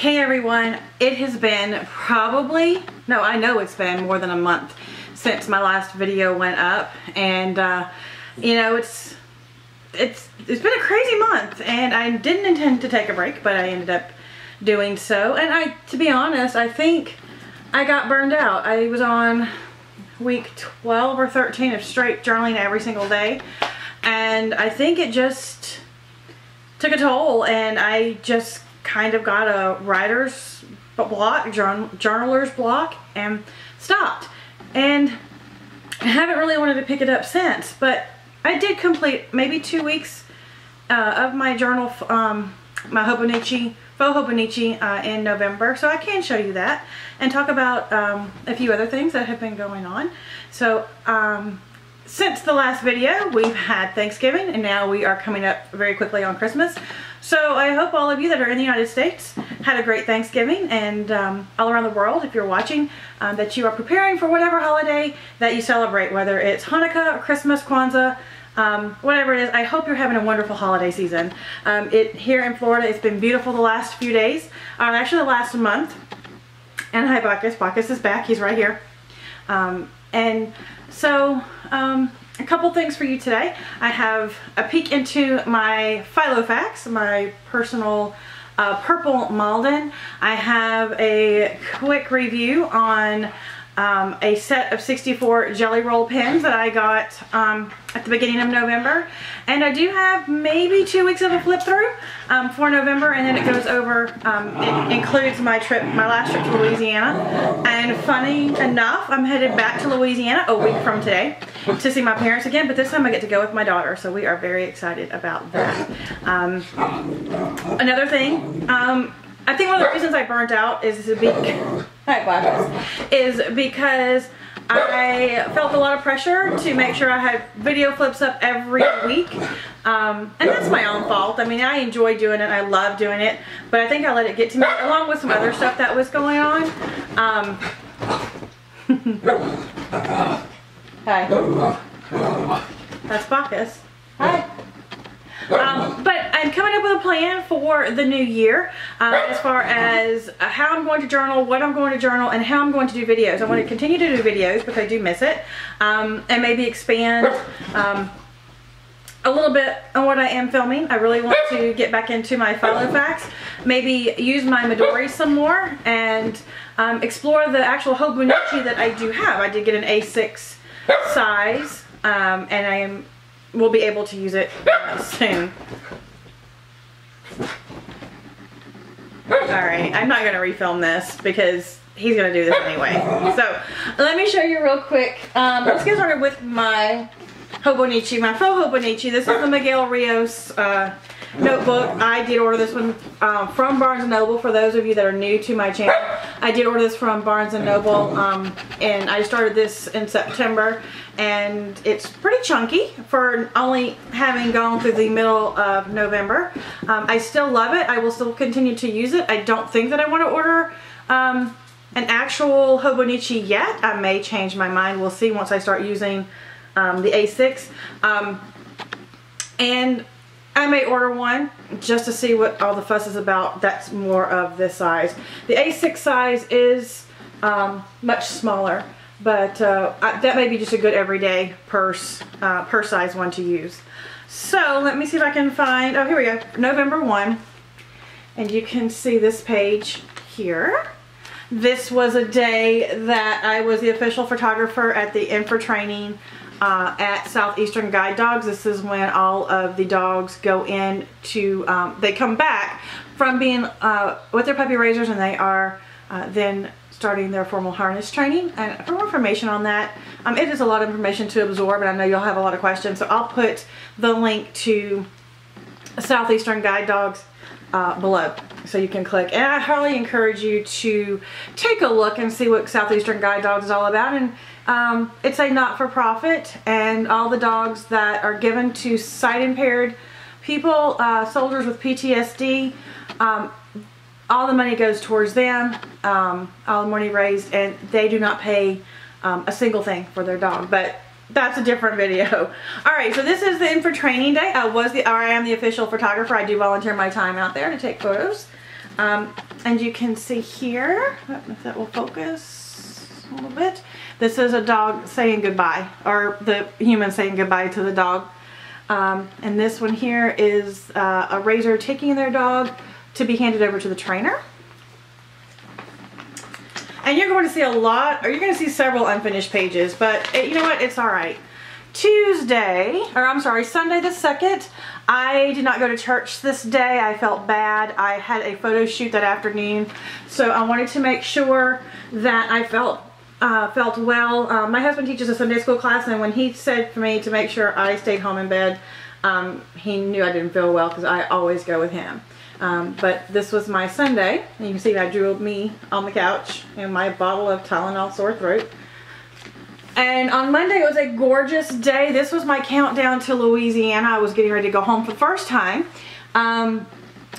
Hey everyone, it has been probably, no, I know it's been more than a month since my last video went up, and you know, it's been a crazy month, and I didn't intend to take a break, but I ended up doing so. And to be honest, I think I got burned out. I was on week 12 or 13 of straight journaling every single day, and I think it just took a toll, and I just kind of got a writer's block, journaler's block, and stopped. And I haven't really wanted to pick it up since, but I did complete maybe 2 weeks of my journal, my Hobonichi, faux Hobonichi in November, so I can show you that and talk about a few other things that have been going on. So since the last video, we've had Thanksgiving, and now we are coming up very quickly on Christmas. So I hope all of you that are in the United States had a great Thanksgiving, and all around the world, if you're watching, that you are preparing for whatever holiday that you celebrate, whether it's Hanukkah or Christmas, Kwanzaa, whatever it is. I hope you're having a wonderful holiday season. Here in Florida, it's been beautiful the last few days, actually the last month. And hi, Bacchus. Bacchus is back. He's right here. And so a couple things for you today. I have a peek into my Filofax, my personal purple Malden. I have a quick review on a set of 64 Jelly Roll pens that I got at the beginning of November. And I do have maybe 2 weeks of a flip through for November, and then it goes over, it includes my last trip to Louisiana. And funny enough, I'm headed back to Louisiana a week from today to see my parents again, but this time I get to go with my daughter, so we are very excited about that. Another thing, I think one of the reasons I burnt out is because I felt a lot of pressure to make sure I had video flips up every week, and that's my own fault. I mean, I enjoy doing it, I love doing it, but I think I let it get to me, along with some other stuff that was going on. Hi. That's Bacchus. Hi. But I'm coming up with a plan for the new year as far as how I'm going to journal, what I'm going to journal, and how I'm going to do videos. I want to continue to do videos because I do miss it, and maybe expand a little bit on what I am filming. I really want to get back into my Filofax, maybe use my Midori some more, and explore the actual Hobonichi that I do have. I did get an A6 size, and we'll be able to use it soon. Alright, I'm not going to refilm this because he's going to do this anyway. So, let me show you real quick. Let's get started with my Hobonichi, my faux Hobonichi. This is the Miguel Rios notebook. I did order this one from Barnes & Noble. For those of you that are new to my channel, I did order this from Barnes & Noble, and I started this in September, and it's pretty chunky for only having gone through the middle of November. I still love it. I will still continue to use it. I don't think that I want to order an actual Hobonichi yet. I may change my mind. We'll see once I start using the A6. And I may order one just to see what all the fuss is about. That's more of this size. The A6 size is much smaller, but that may be just a good everyday purse size one to use. So let me see if I can find, oh, here we go, November 1. And you can see this page here. This was a day that I was the official photographer at the Info Training at Southeastern Guide Dogs. This is when all of the dogs go in to, they come back from being with their puppy raisers, and they are then starting their formal harness training. And for more information on that, it is a lot of information to absorb, and I know you'll have a lot of questions, so I'll put the link to Southeastern Guide Dogs below, so you can click. And I highly encourage you to take a look and see what Southeastern Guide Dogs is all about. And it's a not-for-profit, and all the dogs that are given to sight-impaired people, soldiers with PTSD, all the money goes towards them, all the money raised, and they do not pay a single thing for their dog. But that's a different video. Alright, so this is the Info Training Day. I am the official photographer. I do volunteer my time out there to take photos. And you can see here, if that will focus a little bit, this is a dog saying goodbye, or the human saying goodbye to the dog. And this one here is a raiser taking their dog to be handed over to the trainer. And you're going to see a lot, or you're going to see several unfinished pages, but you know what, it's all right. Sunday the 2nd, I did not go to church this day. I felt bad. I had a photo shoot that afternoon, so I wanted to make sure that I felt well. My husband teaches a Sunday school class, and when he said for me to make sure I stayed home in bed, he knew I didn't feel well because I always go with him. But this was my Sunday, and you can see I drew me on the couch and my bottle of Tylenol sore throat. And on Monday, it was a gorgeous day. This was my countdown to Louisiana. I was getting ready to go home for the first time. And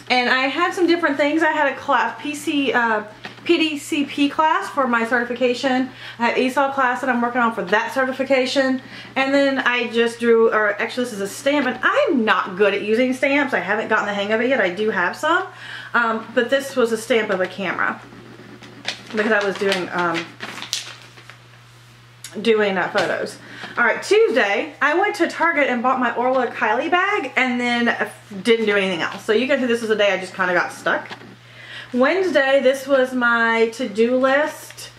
I had some different things. I had a class, PDCP class for my certification. I had ESOL class that I'm working on for that certification. And then I just drew, or actually this is a stamp, and I'm not good at using stamps. I haven't gotten the hang of it yet. I do have some. But this was a stamp of a camera because I was doing photos. Alright, Tuesday, I went to Target and bought my Orla Kylie bag and then didn't do anything else. So you can see this was a day I just kind of got stuck. Wednesday, this was my to-do list.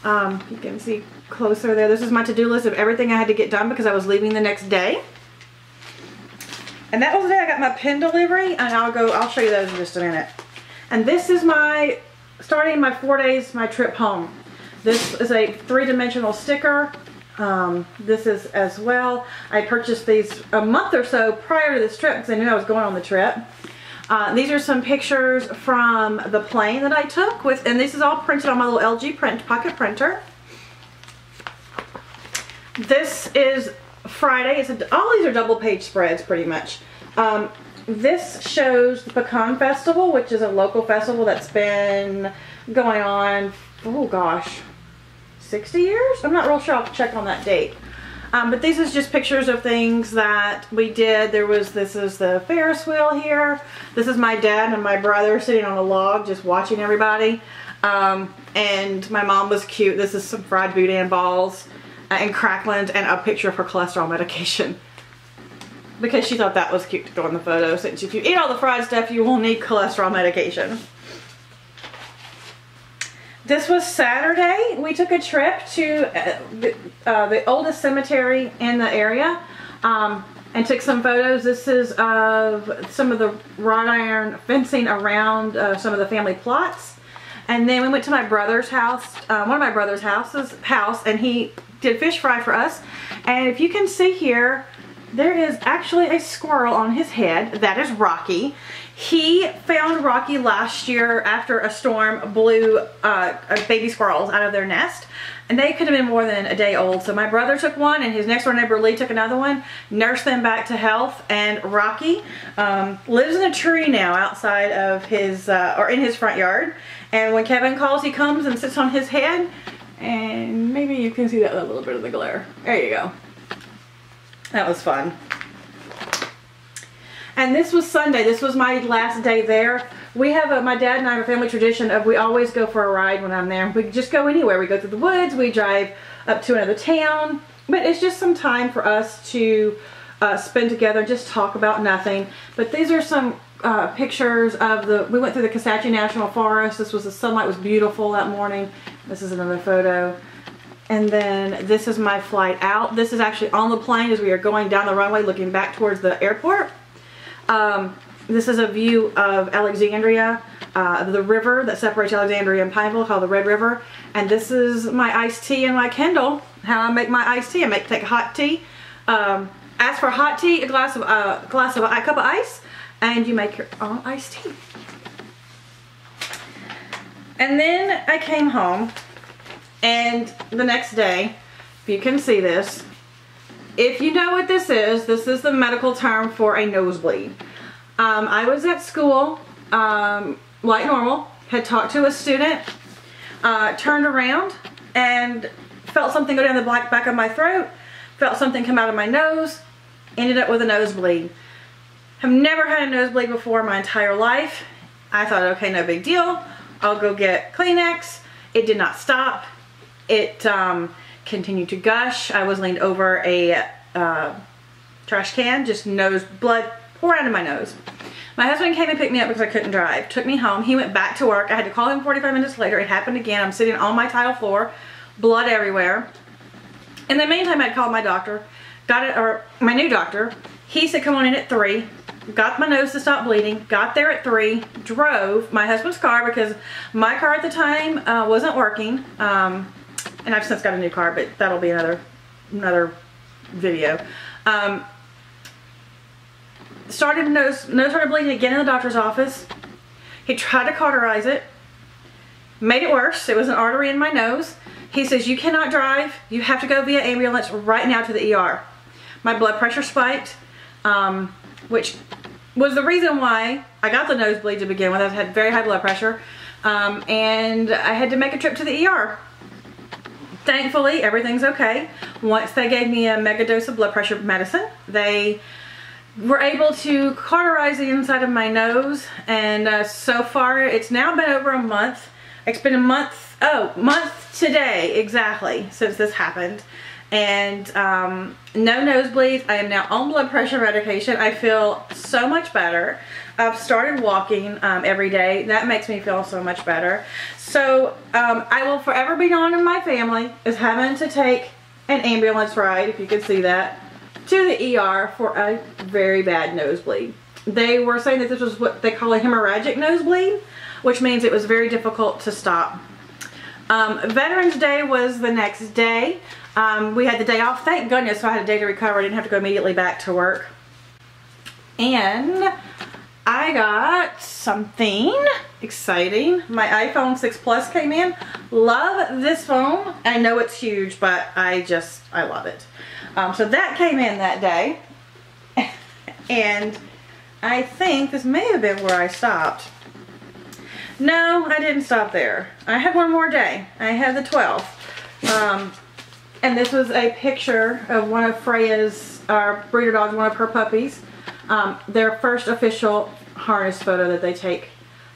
You can see closer there. This is my to-do list of everything I had to get done because I was leaving the next day. And that was the day I got my pen delivery, and I'll show you those in just a minute. And this is starting my 4 days, my trip home. This is a 3-dimensional sticker. This is as well. I purchased these a month or so prior to this trip because I knew I was going on the trip. These are some pictures from the plane that I took and this is all printed on my little LG pocket printer. This is Friday. All these are double page spreads pretty much. This shows the Pecan Festival, which is a local festival that's been going on, oh gosh, 60 years? I'm not real sure. I'll check on that date. But these is just pictures of things that we did. This is the Ferris wheel here. This is my dad and my brother sitting on a log just watching everybody. And my mom was cute. This is some fried boudin balls and cracklins and a picture of her cholesterol medication. Because she thought that was cute to go in the photo, since if you eat all the fried stuff, you will need cholesterol medication. This was Saturday. We took a trip to the oldest cemetery in the area and took some photos. This is of some of the wrought iron fencing around some of the family plots. And then we went to my brother's house, one of my brother's house, and he did fish fry for us. And if you can see here, there is actually a squirrel on his head. That is Rocky. He found Rocky last year after a storm blew baby squirrels out of their nest. And they could have been more than a day old. So my brother took one and his next door neighbor Lee took another one, nursed them back to health. And Rocky lives in a tree now outside of his, or in his front yard. And when Kevin calls, he comes and sits on his head. And maybe you can see that a little bit of the glare. There you go. That was fun. And this was Sunday. This was my last day there. We have my dad and I have a family tradition of we always go for a ride when I'm there. We just go anywhere. We go through the woods. We drive up to another town. But it's just some time for us to spend together, just talk about nothing. But these are some pictures of we went through the Kisatchie National Forest. The sunlight was beautiful that morning. This is another photo. And then this is my flight out. This is actually on the plane as we are going down the runway looking back towards the airport. This is a view of Alexandria, the river that separates Alexandria and Pineville called the Red River. And this is my iced tea and my Kindle, how I make my iced tea. Take hot tea. Ask for hot tea, a cup of ice, and you make your own iced tea. And then I came home. And the next day, if you can see this, if you know what this is the medical term for a nosebleed. I was at school, like normal, had talked to a student, turned around and felt something go down the back of my throat, felt something come out of my nose, ended up with a nosebleed. Have never had a nosebleed before in my entire life. I thought, okay, no big deal. I'll go get Kleenex. It did not stop. It continued to gush. I was leaned over a trash can, just blood pour out of my nose. My husband came and picked me up because I couldn't drive. Took me home. He went back to work. I had to call him 45 minutes later. It happened again. I'm sitting on my tile floor, blood everywhere. In the meantime, I'd called my doctor, my new doctor. He said, come on in at 3. Got my nose to stop bleeding. Got there at 3. Drove my husband's car because my car at the time wasn't working. And I've since got a new car, but that'll be another video. Nose started bleeding again in the doctor's office. He tried to cauterize it. Made it worse. It was an artery in my nose. He says, you cannot drive. You have to go via ambulance right now to the ER. My blood pressure spiked, which was the reason why I got the nosebleed to begin with. I had very high blood pressure, and I had to make a trip to the ER. Thankfully, everything's okay. Once they gave me a mega dose of blood pressure medicine, they were able to cauterize the inside of my nose, and so far it's now been over a month. It's been a month today exactly since this happened, and no nosebleeds. I am now on blood pressure medication. I feel so much better. I've started walking every day. That makes me feel so much better. So I will forever be known in my family as having to take an ambulance ride, if you could see that, to the ER for a very bad nosebleed. They were saying that this was what they call a hemorrhagic nosebleed, which means it was very difficult to stop. Veterans Day was the next day. We had the day off, thank goodness, so I had a day to recover. I didn't have to go immediately back to work. And I got something exciting. My iPhone 6 Plus came in. Love this phone. I know it's huge, but I love it. So that came in that day. And I think this may have been where I stopped. No, I didn't stop there. I had one more day. I had the 12th. And this was a picture of one of Freya's breeder dogs, one of her puppies. Their first official harness photo that they take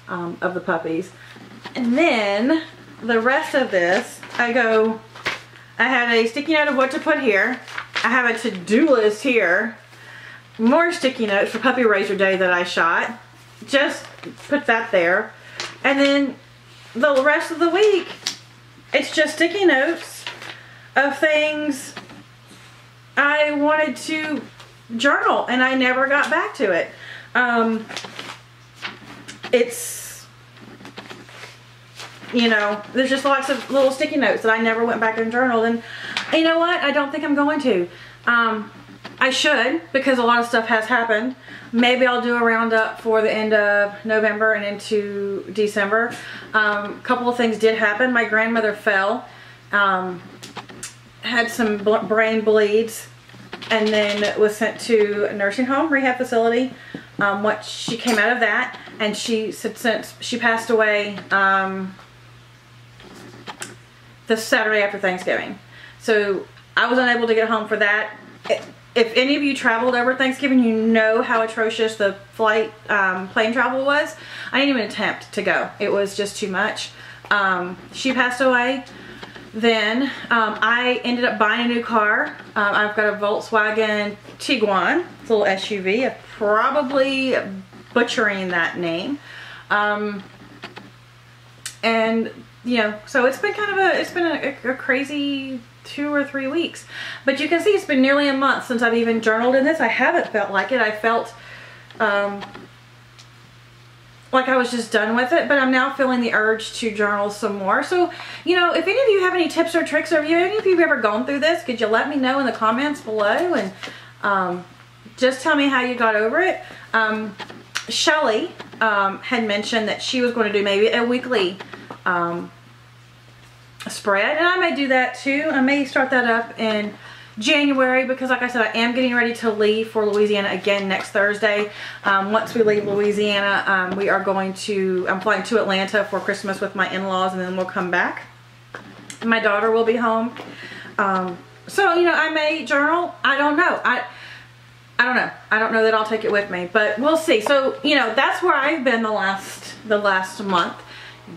of the puppies. And then the rest of this, I had a sticky note of what to put here. I have a to-do list here. More sticky notes for Puppy Raiser Day that I shot. Just put that there. And then the rest of the week, it's just sticky notes of things I wanted to journal, and I never got back to it. It's, you know, there's just lots of little sticky notes that I never went back and journaled, and you know what? I don't think I'm going to. I should, because a lot of stuff has happened. Maybe I'll do a roundup for the end of November and into December. A couple of things did happen. My grandmother fell, had some brain bleeds, and then was sent to a nursing home, rehab facility. Once she came out of that, and she said since she passed away the Saturday after Thanksgiving. So I was unable to get home for that. If any of you traveled over Thanksgiving, you know how atrocious the flight, plane travel was. I didn't even attempt to go. It was just too much. She passed away. Then I ended up buying a new car. I've got a Volkswagen Tiguan. It's a little SUV. I'm probably butchering that name. And you know, so it's been kind of a crazy 2 or 3 weeks. But you can see it's been nearly a month since I've even journaled in this. I haven't felt like it. I felt like I was just done with it, but I'm now feeling the urge to journal some more. So, you know, if any of you have any tips or tricks, or if any of you have ever gone through this, could you let me know in the comments below, and just tell me how you got over it. Shelly had mentioned that she was going to do maybe a weekly spread, and I may do that too. I may start that up in January, because like I said, I am getting ready to leave for Louisiana again next Thursday. Once we leave Louisiana, we are going to, I'm flying to Atlanta for Christmas with my in-laws, and then we'll come back. My daughter will be home. So, you know, I may journal. I don't know. I don't know. I don't know that I'll take it with me, but we'll see. So, you know, that's where I've been the last the last month.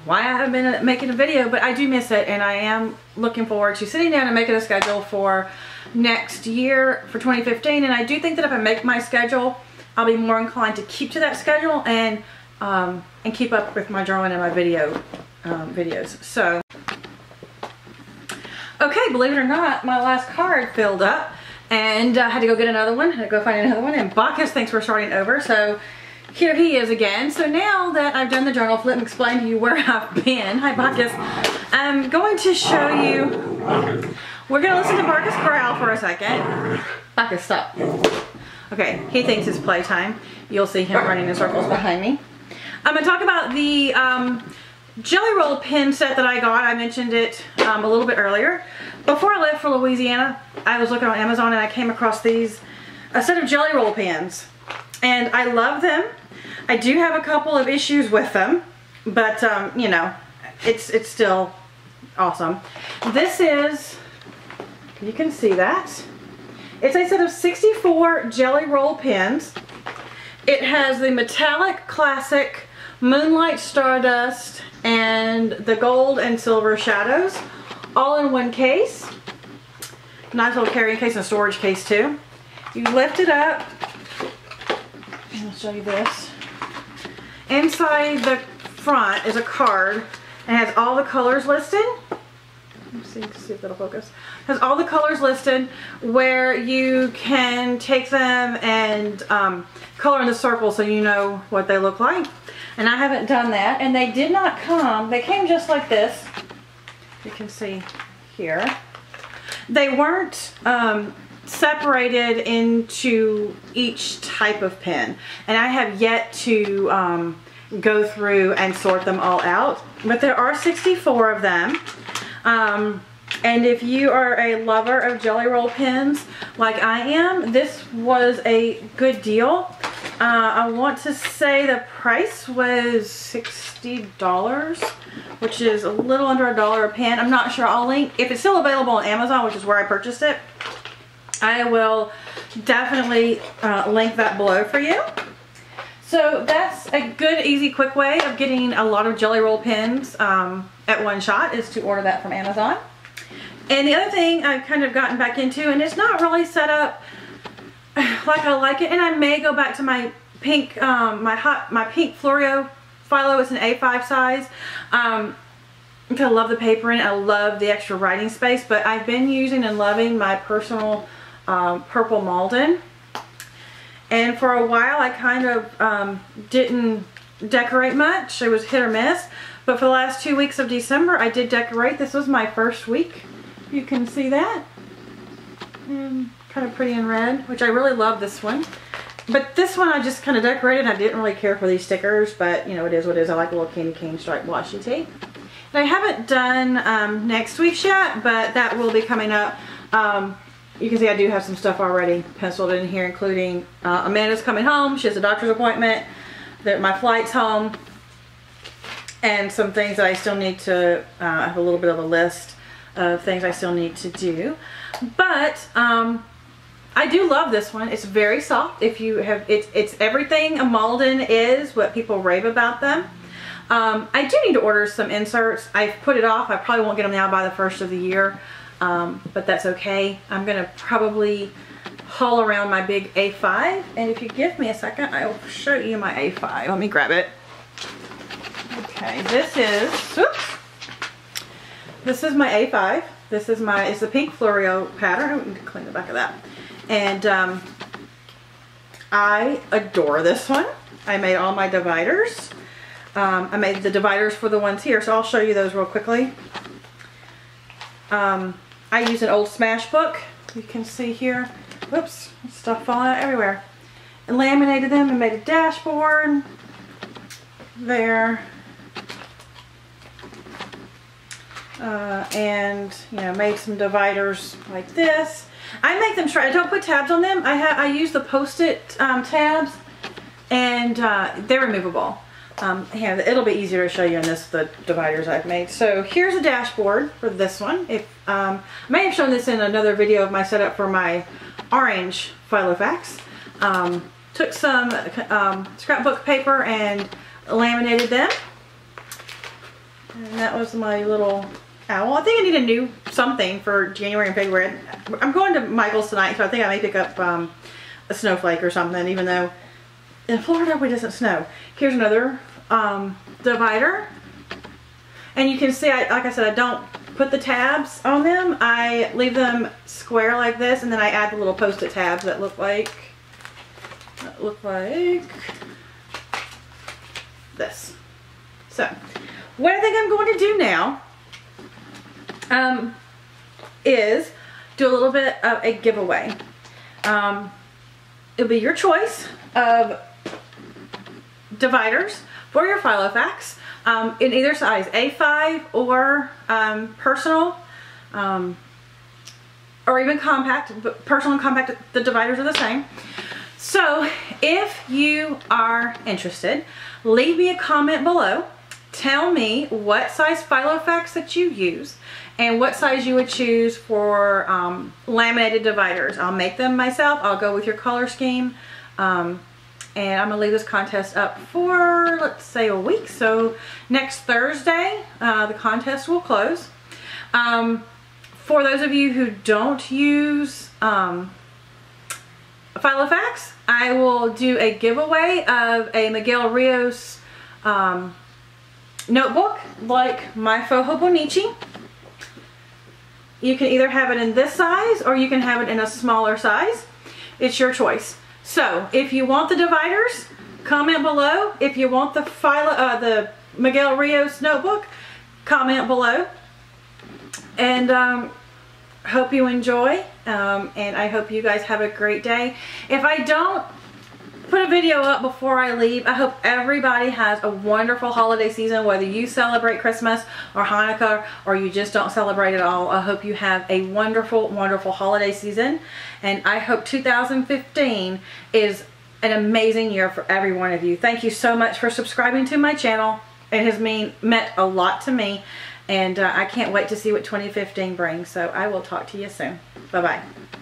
Why I haven't been making a video, but I do miss it, and I am looking forward to sitting down and making a schedule for next year, for 2015. And I do think that if I make my schedule, I'll be more inclined to keep to that schedule and keep up with my drawing and my videos. So, okay, believe it or not, my last card filled up, and I had to go get another one. I had to go find another one, and Bacchus thinks we're starting over, so here he is again. So now that I've done the journal flip and explained to you where I've been, hi Bacchus, I'm going to show you, we're going to listen to Bacchus growl for a second. Bacchus, stop. Okay, he thinks it's playtime. You'll see him running in circles behind me. I'm going to talk about the Jelly Roll pen set that I got. I mentioned it a little bit earlier. Before I left for Louisiana, I was looking on Amazon and I came across a set of Jelly Roll pens. And I love them. I do have a couple of issues with them, but you know, it's still awesome. This is, you can see that. It's a set of 64 Jelly Roll pens. It has the metallic classic Moonlight Stardust and the gold and silver shadows all in one case. Nice little carrying case and storage case too. You lift it up. I'll show you this. Inside the front is a card and has all the colors listed. Let's see if that'll focus. Has all the colors listed where you can take them and color in the circle so you know what they look like. And I haven't done that. And they did not come, they came just like this. You can see here. They weren't separated into each type of pen, and I have yet to go through and sort them all out, but there are 64 of them. And if you are a lover of Jelly Roll pens like I am, this was a good deal. I want to say the price was $60, which is a little under $1 a pen. I'm not sure. I'll link, if it's still available on Amazon, which is where I purchased it, I will definitely link that below for you. So that's a good, easy, quick way of getting a lot of Jelly Roll pens at one shot, is to order that from Amazon. And the other thing I've kind of gotten back into, and it's not really set up like I like it, and I may go back to my pink, my pink Flip Philo. It's an A5 size. Because I love the paper in it. I love the extra writing space, but I've been using and loving my personal purple Malden. And for a while I kind of didn't decorate much. It was hit or miss. But for the last 2 weeks of December I did decorate. This was my first week. You can see that. Kind of pretty in red, which I really love this one. But this one I just kind of decorated. I didn't really care for these stickers, but you know, it is what it is. I like a little candy cane stripe washi tape. And I haven't done next week's yet, but that will be coming up. You can see I do have some stuff already penciled in here, including Amanda's coming home. She has a doctor's appointment. My flight's home. And some things that I still need to, I have a little bit of a list of things I still need to do. But I do love this one. It's very soft. If you have, it's everything a Malden is, what people rave about them. I do need to order some inserts. I've put it off. I probably won't get them now by the first of the year, but that's okay. I'm going to probably haul around my big A5, and if you give me a second, I will show you my A5. Let me grab it. Okay, this is my A5. This is it's the pink Florio pattern. I need to clean the back of that. And I adore this one. I made all my dividers. I made the dividers for the ones here, so I'll show you those real quickly. I used an old Smash book. You can see here. Whoops, stuff falling out everywhere. And laminated them and made a dashboard there. And you know, made some dividers like this. I make them I don't put tabs on them. I use the Post-it tabs, and they're removable. Yeah, it'll be easier to show you in the dividers I've made. So here's a dashboard for this one. I may have shown this in another video of my setup for my orange Filofax. Took some scrapbook paper and laminated them. And that was my little owl. I think I need a new something for January and February. I'm going to Michael's tonight, so I think I may pick up a snowflake or something, even though in Florida it doesn't snow. Here's another divider. And you can see, like I said, I don't put the tabs on them. I leave them square like this, and then I add the little post-it tabs that look like this. So, what I think I'm going to do now is do a little bit of a giveaway. It'll be your choice of dividers for your Filofax in either size, A5 or personal, or even compact. But personal and compact, the dividers are the same. So if you are interested, leave me a comment below. Tell me what size Filofax that you use and what size you would choose for laminated dividers. I'll make them myself. I'll go with your color scheme. And I'm gonna leave this contest up for, let's say, a week. So next Thursday, the contest will close. For those of you who don't use Filofax, I will do a giveaway of a Miguel Rios notebook like my Fojo Bonichi. You can either have it in this size or you can have it in a smaller size. It's your choice. So if you want the dividers, comment below. If you want the Miguel Rios notebook, comment below. And hope you enjoy, and I hope you guys have a great day. If I don't put a video up before I leave, I hope everybody has a wonderful holiday season, whether you celebrate Christmas or Hanukkah or you just don't celebrate at all. I hope you have a wonderful, wonderful holiday season, and I hope 2015 is an amazing year for every one of you. Thank you so much for subscribing to my channel. It has meant a lot to me. And I can't wait to see what 2015 brings. So I will talk to you soon. Bye-bye.